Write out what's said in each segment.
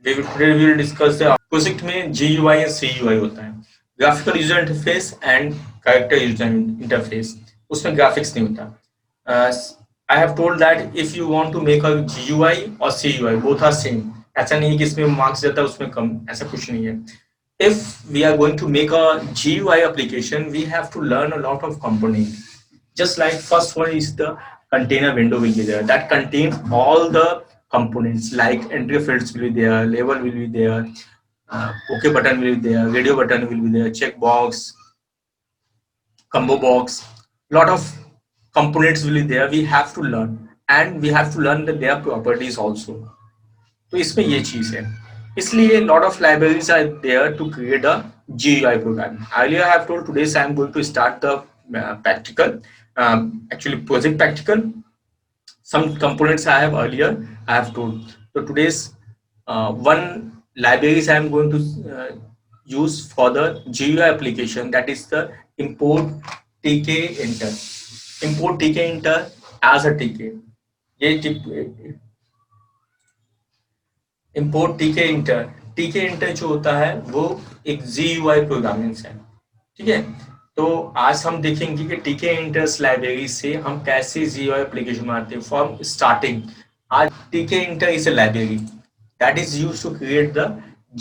Today we will discuss the project में GUI या CUI होता है, graphical user interface and character user interface. उसमें ग्राफिक्स नहीं होता। I have told that if you want to make a GUI और CUI both are same. ऐसा नहीं है कि इसमें मार्क्स ज्यादा उसमें कम, ऐसा कुछ नहीं है। If we are going to make a GUI application, we have to learn a lot of components. Just like first one is the container window will be there that contains all the components like entry fields will be there, label will be there, OK button will be there, radio button will be there, checkbox, combo box, lot of components will be there. We have to learn and we have to learn their properties also. तो इसमें ये चीज है, इसलिए lot of libraries are there to create a GUI program. Earlier I have told, today I am going to start the practical, actually project practical. Some components I have earlier I have told. So today's one libraries I am going to use for the GUI application, that is the import tk enter. Import tk enter as a tk. ये import tk enter जो होता है वो एक GUI programming है, ठीक है। तो आज हम देखेंगे कि tk enters लाइब्रेरी से हम कैसे GUI एप्लीकेशन बनाते हैं फ्रॉम स्टार्टिंग। आज tk enter is a library that is used to create the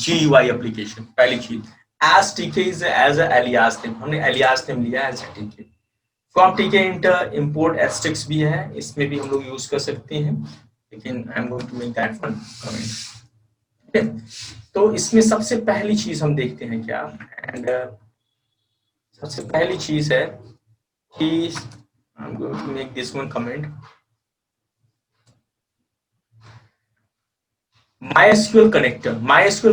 GUI application। पहली चीज, as tk is as a alias name, हमने alias name लिया as a tk। From tk enter import asterisk भी है, इसमें भी हम लोग यूज कर सकते हैं, लेकिन I am going to make that one comment. तो इसमें सबसे पहली चीज हम देखते हैं क्या, एंड सबसे पहली चीज है कि I am going to make this one comment. MySQL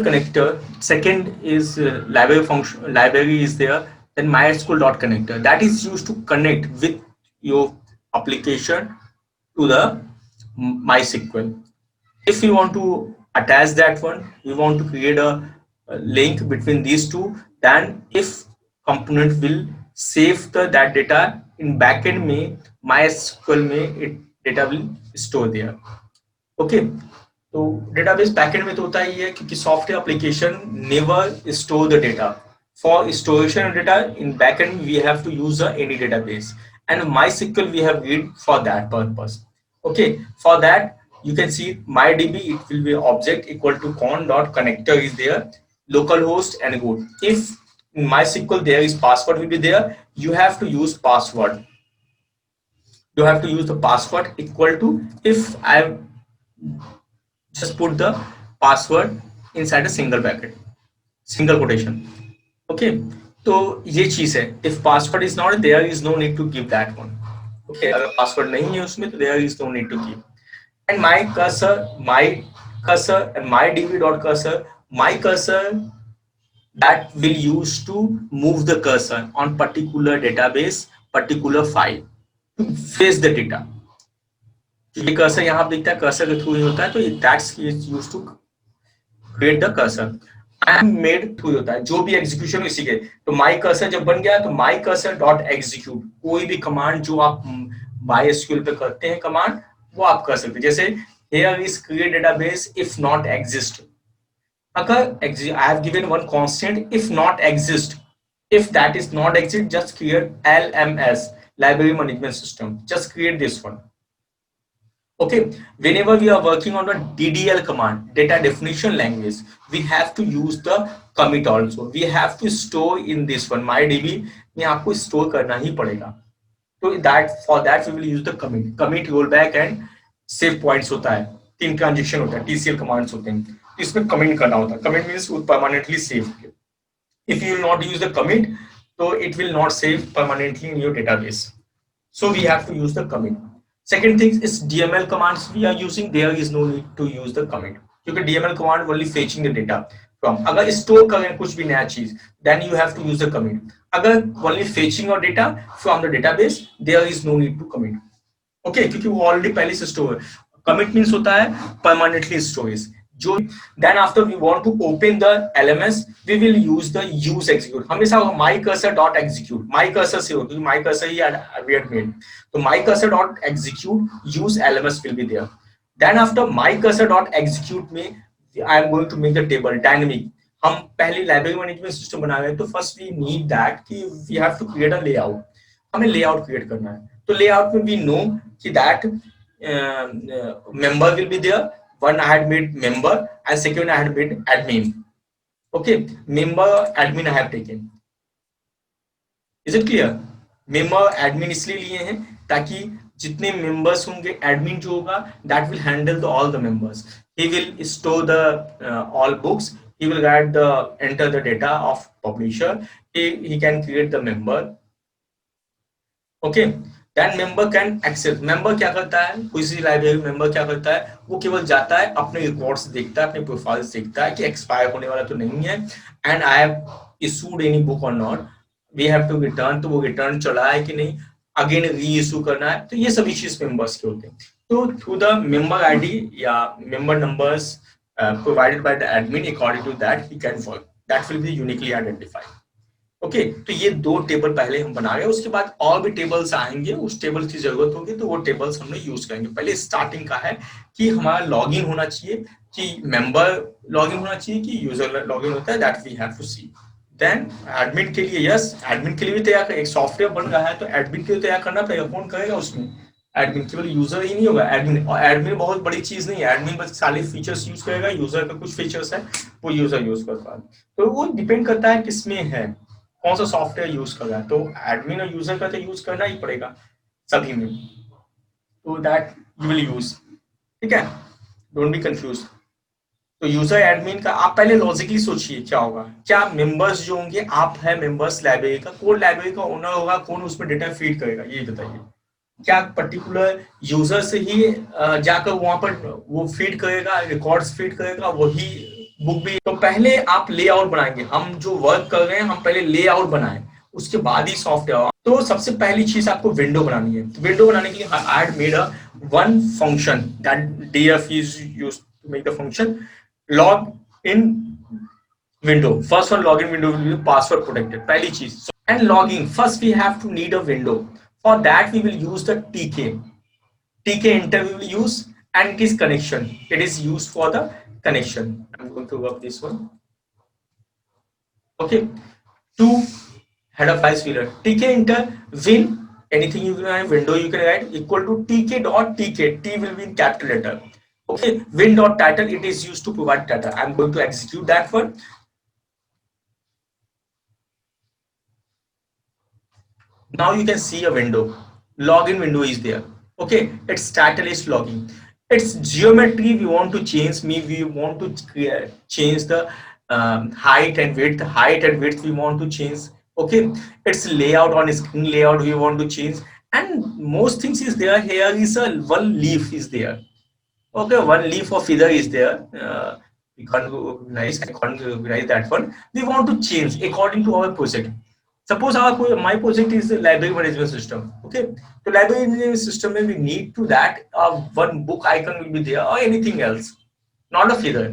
connector, second is library function, library is there, then MySQL.connector that is used to connect with your application to the MySQL. If you want to attach that one, we want to create a link between these two, then if component will save that data in backend में MySQL में it data will store there। okay, तो database backend में तो होता ही है क्योंकि software application never store the data. For storation of data in backend we have to use any database and MySQL we have read for that purpose। okay, for that you can see MyDB, it will be object equal to con.connector is there, localhost and root. If in MySQL there is password will be there, you have to use password, you have to use the password equal to, if I just put the password inside a single bracket, single quotation। okay, तो ये चीज है, if password is not there is no need to give that one। okay, अगर password नहीं है उसमें तो there is no need to give। and my cursor and MyDB.cursor, my cursor that will use to move the cursor on particular database, particular file to fetch the data। ये cursor यहाँ पे दिखता है, cursor के through ही होता है, तो that's used to create the cursor. I am made through होता है, जो भी एग्जीक्यूशन इसी के। तो माई कर्सर जब बन गया तो माई कर्सर डॉट एग्जीक्यूट, कोई भी कमांड जो आप MySQL पे करते हैं कमांड, वो आप कर सकते हैं। जैसे here is create database if not exist, अगर I have given one constant if not exist, if that is not exist just create LMS, library management system, just create this one। okay, whenever we are working on the DDL command, data definition language, we have to use the commit also, we have to store in this one MyDB में आपको store करना ही पड़ेगा। तो that for that we will use the commit rollback and save points होता है, 3 transaction होता है, TCL commands होते हैं, इसमें commit करना होता है। commit means permanently save। if you will not use the commit, so it will not save permanently in your database, so we have to use the commit। second thing is DML commands we are using, there is no need to use the commit क्योंकि DML command only fetching the data from, अगर store करें कुछ भी नया चीज then you have to use the commit। अगर only fetching your data from the database there is no need to commit। okay, क्योंकि वो already पहले से store है। commit means होता है permanently storage। जो then after we want to open the LMS we will use the use execute, हमेशा my cursor dot execute, my cursor से हो क्योंकि my cursor he we had made, तो my cursor dot execute use LMS will be there। then after my cursor dot execute में I am going to make the table dynamic. हम पहले library management system बना रहे हैं, तो first we need that कि we have to create a layout. हमें layout create करना है, तो लेआउट में वी नो कि that member will be there. One I had made member and second I had made admin. Okay, member admin I have taken. Is it clear? member admin इसलिए लिए हैं ताकि जितने members होंगे, admin जो होगा that will handle all the members. He will store the all books. He will write the enter the data of publisher. He can create the member. Okay, that member can access. Member क्या करता है, किसी library member क्या करता है, वो केवल जाता है अपने रिकॉर्ड्स देखता है, अपने प्रोफाइल्स देखता है कि एक्सपायर होने वाला तो नहीं है, and I have issued any book और not, we have to return, तो वो रिटर्न चला है कि नहीं, अगेन री इशू करना है, तो ये सभी चीज मेंबर्स के होते हैं। तो थ्रू द मेंबर आईडी या member numbers provided by the admin, according to that he can work, that will be uniquely identified. Okay, तो ये दो टेबल पहले हम बना रहे हैं, उसके बाद और भी टेबल्स आएंगे, उस टेबल की जरूरत होगी तो वो टेबल्स हमने यूज करेंगे। पहले स्टार्टिंग का है कि हमारा लॉगिन होना चाहिए, कि मेंबर लॉगिन होना चाहिए कि यूजर लॉगिन होता है, that we have to see. Then admin के लिए, यस एडमिन के लिए भी तैयार, एक सॉफ्टवेयर बन रहा है तो एडमिन के लिए तैयार करना पड़ेगा। कौन करेगा उसमें? एडमिन। केवल यूजर ही नहीं होगा एडमिन, और एडमिन बहुत बड़ी चीज नहीं है, एडमिन बस सारे फीचर्स यूज करेगा, यूजर का कुछ फीचर्स है वो यूजर यूज करता है, तो वो डिपेंड करता है किसमें है, कौन सा सॉफ्टवेयर यूज कर रहा है, तो एडमिन और यूजर का तो यूज करना ही पड़ेगा सभी में, तो दैट यू विल यूज। ठीक है, डोंट बी कंफ्यूज। तो यूजर एडमिन का आप पहले लॉजिकली सोचिए क्या होगा, क्या मेंबर्स जो होंगे, आप है मेंबर्स लाइब्रेरी का, कौन लाइब्रेरी का ओनर होगा, कौन उसमें डेटा फीड करेगा, ये बताइए। क्या पर्टिकुलर यूजर से ही जाकर वहां पर वो फीड करेगा, रिकॉर्ड्स फीड करेगा, वही बुक भी? तो पहले आप लेआउट बनाएंगे, हम जो वर्क कर रहे हैं हम पहले लेआउट बनाएं, उसके बाद ही सॉफ्टवेयर। तो सबसे पहली चीज आपको विंडो बनानी है, तो विंडो बनाने के लिए I had made a one function that DF is used to make the function log in window. First one, login window will be password protected, पहली चीज। and logging, first we have to need a window, for that we will use the tk enter we will use, and it is connection, it is used for the connection. I'm going to work this one. Okay, to header files filter, tk enter win, anything you can write, window you can write equal to tk dot tk, t will be in capital letter. Okay, win dot title, it is used to provide data. I'm going to execute that one. Now you can see a window, login window is there. Okay, its title is login, its geometry we want to change, we want to change the height and width we want to change. Okay, its layout, on screen layout we want to change, and most things is there. Here is a one leaf is there. Okay, one leaf of feather is there, we can't recognize that one. We want to change according to our project. Suppose my project is the library management system. Okay, so library management system we need to that one book icon will be there or anything else, not a feather.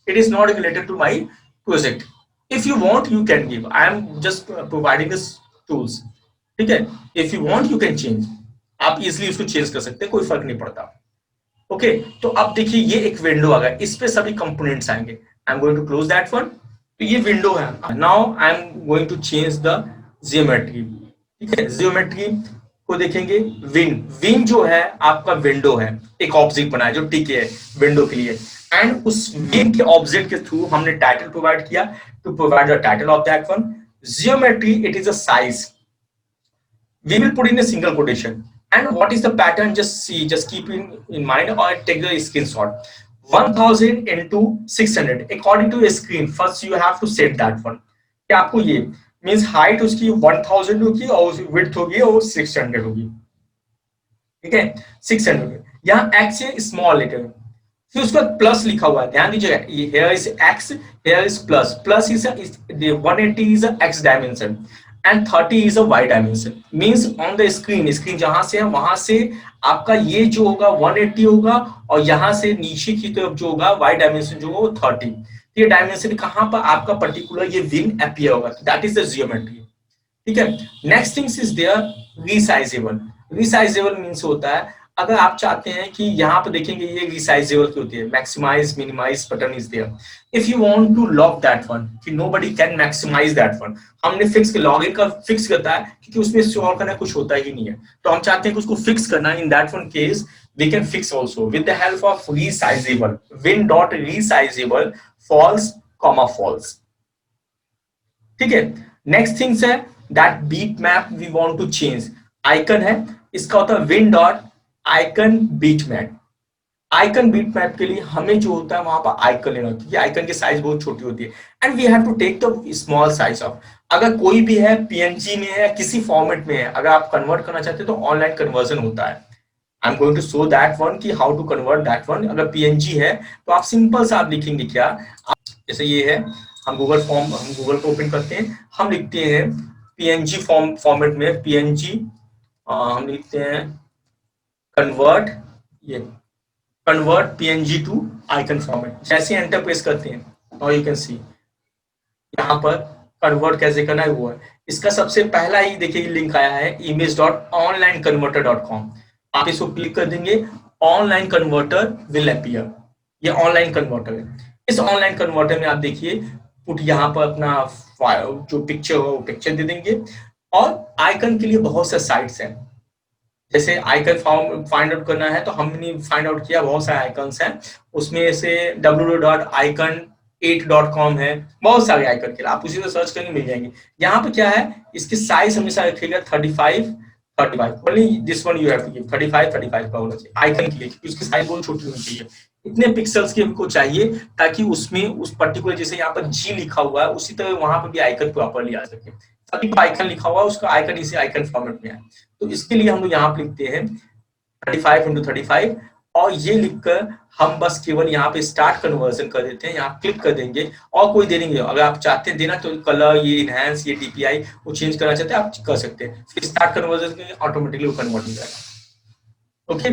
It is not related to my project. If you want you can give, I am just providing this tools. ठीक है, if you want you can change, आप easily उसको change कर सकते हैं, कोई फर्क नहीं पड़ता। ओके, तो अब देखिए ये एक विंडो आ गया, इस पे सभी कंपोनेंट्स आएंगे। I am going to close that one. तो ये विंडो है। Now I am going to change the geometry. ठीक है, जियोमेट्री को देखेंगे, विन जो है आपका विंडो है, एक ऑब्जेक्ट बनाया जो टिके है विंडो के लिए, एंड उस विन के ऑब्जेक्ट के थ्रू हमने टाइटल प्रोवाइड किया, to provide the title of that one. Geometry, it is a size, we will put in a single quotation, and what is the pattern, just see, just keep in mind or take the screenshot. 1000 into 600 according to a screen, first you have to set that one, कि आपको ये means height उसकी 1000 होगी और width होगी और 600 होगी। ठीक है, 600, यहाँ x है स्मॉल लेटर, फिर उसका प्लस लिखा हुआ है, ध्यान दीजिएगा, here is x, here is plus is 180 is a x dimension and 30 is a y dimension, means on the screen जहां से है वहां से आपका ये जो होगा 180 होगा, और यहाँ से नीचे की तरफ जो होगा y डायमेंशन जो होगा वो 30। ये डायमेंशन कहां पर आपका पर्टिकुलर ये विन अपीयर होगा, दैट इज द जियोमेट्री। ठीक है, next things is there resizable. Resizable means होता है अगर आप चाहते हैं कि यहाँ पे देखेंगे ये रिसाइजेबल की होती है, maximize minimize button is there. If you want to lock that one कि nobody can maximize that one, हमने फिक्स लॉगिन का फिक्स करता है क्योंकि उसमें शो करना कुछ होता ही नहीं है, तो हम चाहते हैं कि उसको फिक्स करना। In that one case we can fix also with the help of resizable, win dot resizable false comma false. ठीक है, नेक्स्ट थिंग्स है that bitmap we want to change. Icon है, इसका होता है win dot icon bitmap. Icon bitmap के लिए हमें जो होता है वहां पर आइकन लेना होता है, आइकन की साइज बहुत छोटी होती है and we have to take the small size of. अगर कोई भी है पीएनजी में है, किसी फॉर्मेट में है, अगर आप कन्वर्ट करना चाहते हैं तो ऑनलाइन कन्वर्जन होता है। I am going to show that one कि how to convert that one. अगर पीएनजी है तो आप सिंपल सा आप लिखेंगे क्या, जैसे ये है, हम गूगल को ओपन करते हैं, हम लिखते हैं पीएनजी फॉर्मेट में पीएनजी, हम लिखते हैं कन्वर्ट, ये convert PNG to icon format. जैसे एंटर प्रेस करते हैं नाउ यू कैन सी यहाँ पर कन्वर्ट कैसे करना है वो है। इसका सबसे पहला ही देखिए लिंक आया है image.onlinekconverter.com। आप इसको क्लिक कर देंगे, ऑनलाइन कन्वर्टर विल अपीयर। ये ऑनलाइन कन्वर्टर है। इस ऑनलाइन कन्वर्टर में आप देखिए पुट यहाँ पर अपना जो पिक्चर हो वो पिक्चर दे देंगे, और आइकन के लिए बहुत से साइट्स हैं। जैसे आइकन फाइंड आउट करना है तो हमने फाइंड आउट किया, बहुत सारे आइकन्स हैं उसमें से www.icon8.com है, बहुत सारे आइकन के लिए आप उसी को सर्च करेंगे मिल जाएंगे। यहाँ पे क्या है, इसकी साइज हमेशा रखिएगा 35 only this one you have to give 35 का होना चाहिए आइकन के लिए, क्योंकि उसकी साइज बहुत छोटी होनी चाहिए। इतने पिक्सल्स की हमको चाहिए ताकि उसमें उस पर्टिकुलर, जैसे यहाँ पर जी लिखा हुआ है उसी तरह वहां पर भी आइकन प्रॉपरली आ सके। सभी आइकन लिखा हुआ है उसका आइकन इसी आइकन फॉर्मेट में है, तो इसके लिए हम लोग यहाँ पे लिखते हैं 35x35 और ये लिखकर हम बस केवल यहाँ पे स्टार्ट कन्वर्जन कर देते हैं, यहाँ क्लिक कर देंगे और कोई दे देंगे। अगर आप चाहते हैं देना तो कलर, ये इनहैंस, ये डीपीआई वो चेंज करना चाहते हैं आप कर सकते हैं, फिर स्टार्ट कन्वर्जन करेंगे ऑटोमेटिकली वो कन्वर्ट हो जाएगा। ओके,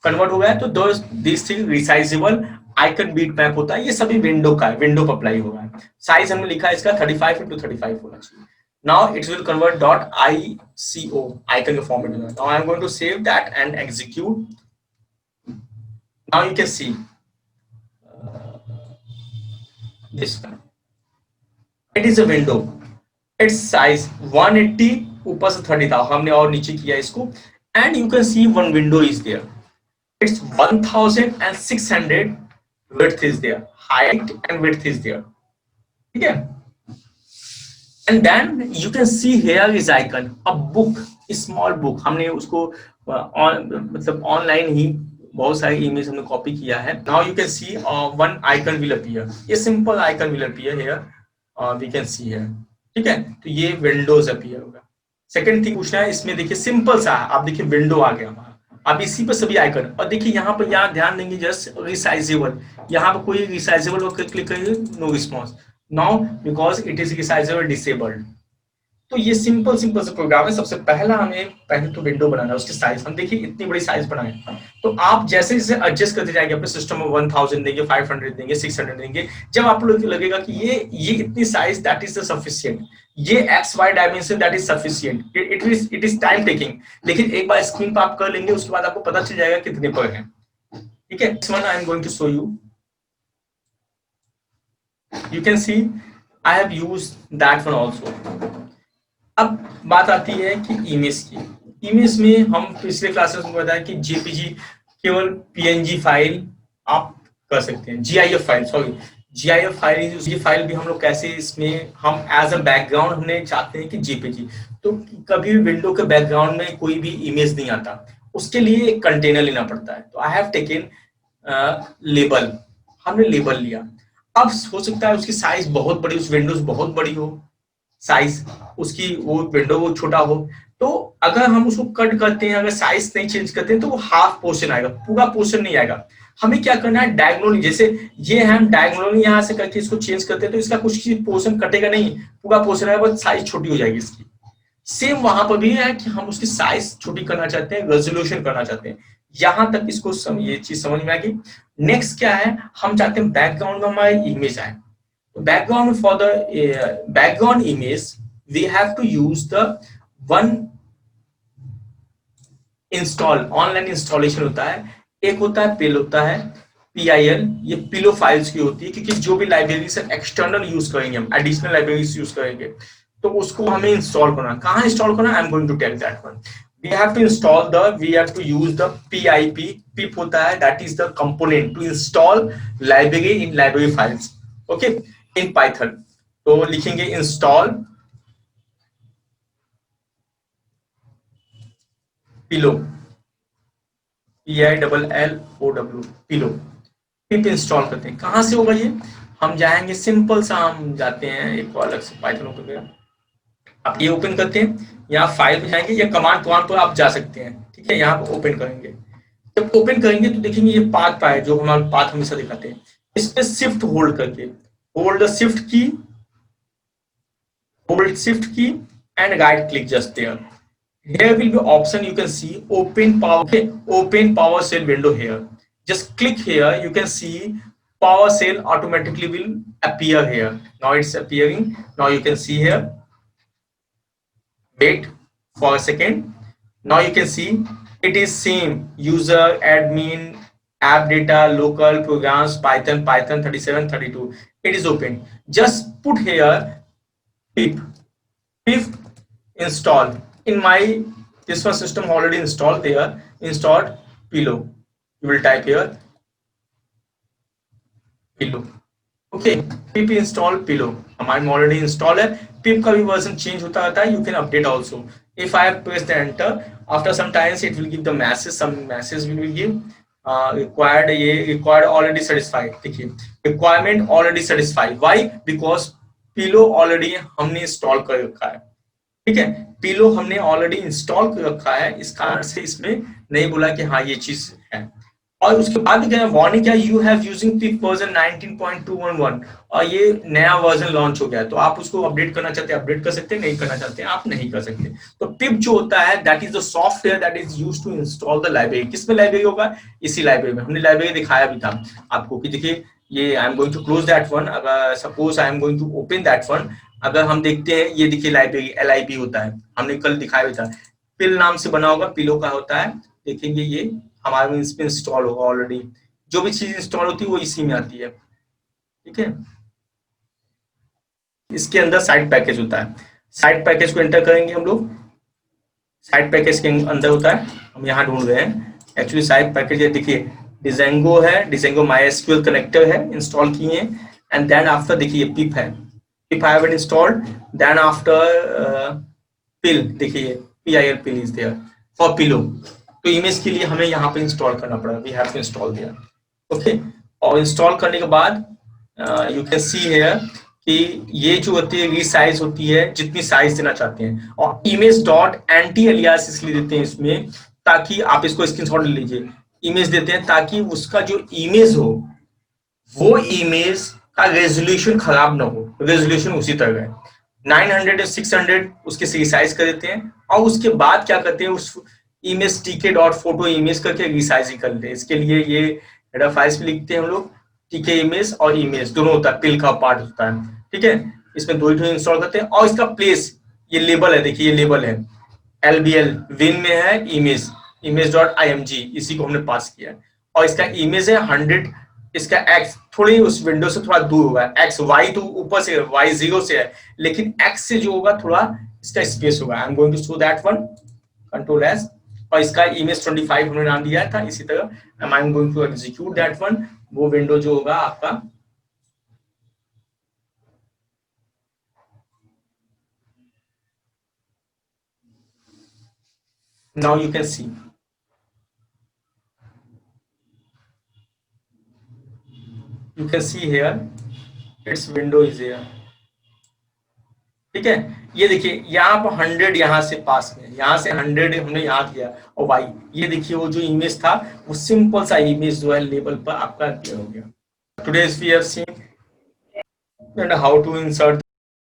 कन्वर्ट हो गया तो this thing resizable icon bitmap होता है, ये सभी विंडो का है, विंडो पर अप्लाई होगा। साइज हमने लिखा है इसका 35x35 होना चाहिए। Now it will convert .ico icon के format में। Now I am going to save that and execute. Now you can see this one. It is a window. Its size 180 ऊपर से 30 था, हमने और नीचे किया इसको, and you can see one window is there. It's 1600 width is there, height and width is there. ठीक है? And then you can see here is icon a book, small book। हमने उसको मतलब ऑनलाइन ही बहुत सारी इमेज हमने copy किया है। Now you can see one icon will appear, ये simple icon will appear here, we can see here। ठीक है, तो ये विंडोज अपीयर होगा। सेकंड थिंग पूछना है इसमें, देखिए सिंपल सा है, आप देखिए विंडो आ गया हमारा, अब इसी पर सभी आइकन, और देखिए यहाँ पर यहाँ ध्यान देंगे जस्ट रिसाइजेबल, यहाँ पर कोई रिसाइजेबल होकर क्लिक करिए no response now because it is resizable disabled. तो ये सिंपल सिंपल से प्रोग्राम है। सबसे पहला हमें पहले तो विंडो बनाना है, उसकी साइज हम देखिए इतनी बड़ी साइज बनाए, तो आप जैसे जैसे एडजस्ट करते जाएंगे अपने सिस्टम में 1000 देंगे, 500 देंगे, 600 देंगे, जब आप लोग लगेगा कि ये इतनी साइज दैट इज सफिशिएंट, ये X Y dimension that is sufficient, it is time taking, लेकिन एक बार स्क्रीन पर आप कर लेंगे उसके बाद आपको पता चल जाएगा कितने पर है। ठीक है, this one I am going to show you, you can see I have used that one also। अब बात आती है कि इमेज की। इमेज में हम पिछले क्लासेस में बताया कि जेपीजी केवल पीएनजी फाइल आप कर सकते हैं, GIF file, sorry GIF file, ये फाइल भी हम लोग कैसे, इसमें हम एज अ बैकग्राउंड हमने चाहते हैं कि जेपीजी, तो कभी भी विंडो के बैकग्राउंड में कोई भी इमेज नहीं आता, उसके लिए एक कंटेनर लेना पड़ता है। तो आई हैव टेकन लेबल, हमने लेबल लिया। अब हो सकता है उसकी साइज बहुत बड़ी, उस विंडोज बहुत बड़ी हो साइज उसकी, वो विंडो वो छोटा हो, तो अगर हम उसको कट करते हैं, अगर साइज नहीं चेंज करते हैं तो वो हाफ पोर्शन आएगा, पूरा पोर्शन नहीं आएगा। हमें क्या करना है, डायगोनली, जैसे ये हम डायगोनली यहाँ से करके इसको चेंज करते हैं तो इसका कुछ पोर्शन कटेगा नहीं, पूरा पोर्शन आएगा, बस साइज छोटी हो जाएगी इसकी। सेम वहां पर भी है कि हम उसकी साइज छोटी करना चाहते हैं, रेजोल्यूशन करना चाहते हैं, यहां तक इसको ये चीज समझ में आ गई। नेक्स्ट क्या है, हम चाहते हैं बैकग्राउंड में हमारी इमेज आए, तो background for the background image we have to use the one install online installation होता है, एक होता है पिल होता है PIL, ये पिलो फाइल्स की होती है, क्योंकि जो भी लाइब्रेरी से एक्सटर्नल यूज करेंगे हम, एडिशनल लाइब्रेरीज यूज करेंगे, तो उसको हमें इंस्टॉल करना, कहाँ इंस्टॉल करना, I am going to tell that one. We have to use the PIP, pip होता है, that is the component to install library in library files, okay, in Python. तो लिखेंगे install pillow, PILLOW, pillow, pip install करते हैं। कहाँ से होगा ये, हम जाएंगे, सिंपल सा हम जाते हैं, एक अलग से पाइथन ओपन करें, आप ये ओपन करते हैं, यहाँ फाइल पे जाएंगे या कमांड प्रोग्राम पर आप जा सकते हैं, ठीक है, यहाँ पर ओपन करेंगे। जब ओपन करेंगे तो देखेंगे ये पाथ है, जो हमारा पाथ हमेशा दिखाते हैं, इस पे शिफ्ट होल्ड करके, होल्ड द शिफ्ट की, hold shift key and right click just there. Here will be option, you can see open power, okay, open PowerShell window here. Just click here, you can see PowerShell automatically will appear here. Now it's appearing. Now you can see here. Wait for a second. Now you can see it is same user, admin, app data, local programs, Python 37, 32. It is open. Just put here pip install. In my this one system already installed there, installed pillow. You will type here pillow, okay, pip install pillow हमारे में already install है। पिप का भी version change होता रहता है, you can update also. If I have pressed enter, after some times it will give the message, some message will give required, ये required already satisfied, देखिए requirement already satisfied, why, because pillow already हमने install कर रखा है, ठीक है, pillow हमने already install कर रखा है, इस कारण से इसमें नहीं बोला कि हाँ ये चीज है। और उसके बाद क्या वार्निंग, क्या you have using pip version 19.211, और ये नया वर्जन लॉन्च हो गया है, तो आप उसको अपडेट करना चाहते हैं अपडेट कर सकते हैं, नहीं करना चाहते हैं आप नहीं कर सकते। तो पिप जो होता है that is the software that is used to install the library. किसमें लाइब्रेरी होगा, इसी लाइब्रेरी में। हमने लाइब्रेरी दिखाया भी था आपको कि देखिए ये I am going to close that one, अगर suppose I am going to open that one, अगर हम देखते हैं ये देखिए लाइब्रेरी LIB होता है, हमने कल दिखाया भी था, पिल नाम से बना होगा, पिलो का होता है, देखेंगे ये हमारे में इसमें इंस्टॉल होगा ऑलरेडी, जो भी चीज इंस्टॉल होती है वो इसी में आती है, ठीक है। इसके अंदर साइड पैकेज होता है, साइड पैकेज को एंटर करेंगे हम लोग, साइड पैकेज के अंदर होता है, हम यहाँ ढूंढ रहे हैं एक्चुअली साइड पैकेज है, देखिए डिजेंगो है, डिजेंगो MySQL कनेक्टर है, इंस्टॉल किए हैं, एंड देन आफ्टर देखिए पिप है, pip I have installed, then after PIL, देखिए PIL PIL is there for Pillow, तो इमेज के लिए हमें यहाँ पे इंस्टॉल करना पड़ा, वी हैव टू इंस्टॉल दिया, ओके। और इंस्टॉल करने के बाद यू कैन सी हियर कि ये जो होती है रीसाइज होती है जितनी साइज देना चाहते हैं, और इमेज डॉट एंटी एलियास इसलिए देते हैं इसमें ताकि आप इसको स्क्रीनशॉट ले लीजिए, इमेज देते हैं ताकि उसका जो इमेज हो वो इमेज का रेजोल्यूशन खराब ना हो, रेजोल्यूशन उसी तरह है 900 600 उसके रिसाइज कर देते हैं, और उसके बाद क्या करते हैं उस इमेज tk.photo इमेज करके रिसाइजिंग कर लेते हैं। इसके लिए ये हेडर फाइल्स में लिखते हैं हम लोग tk इमेज और इमेज दोनों होता है, पिल का पार्ट होता है, ठीक है, इसमें दो ही इंस्टॉल करते हैं। और इसका प्लेस, ये लेबल है, देखिए ये लेबल है LBL विन में है इमेज, image.img, इसी को हमने पास किया है, और इसका इमेज है 100, इसका x थोड़ी उस विंडो से थोड़ा दूर होगा, x y तो ऊपर से y 0 से है, लेकिन x से जो होगा थोड़ा इसका स्पेस होगा, I am going to show that one, control S, और इसका इमेज 25 हमने नाम दिया था, इसी तरह I am going to execute that one, वो विंडो जो होगा आपका now you can see, you can see here its window is here, ठीक है। ये देखिए यहाँ पर 100 यहाँ से पास में, यहाँ से 100 हमने यहाँ किया, और भाई ये देखिए वो जो इमेज था वो सिंपल सा इमेज जो है लेवल पर आपका क्लियर हो गया। Today we have seen how to insert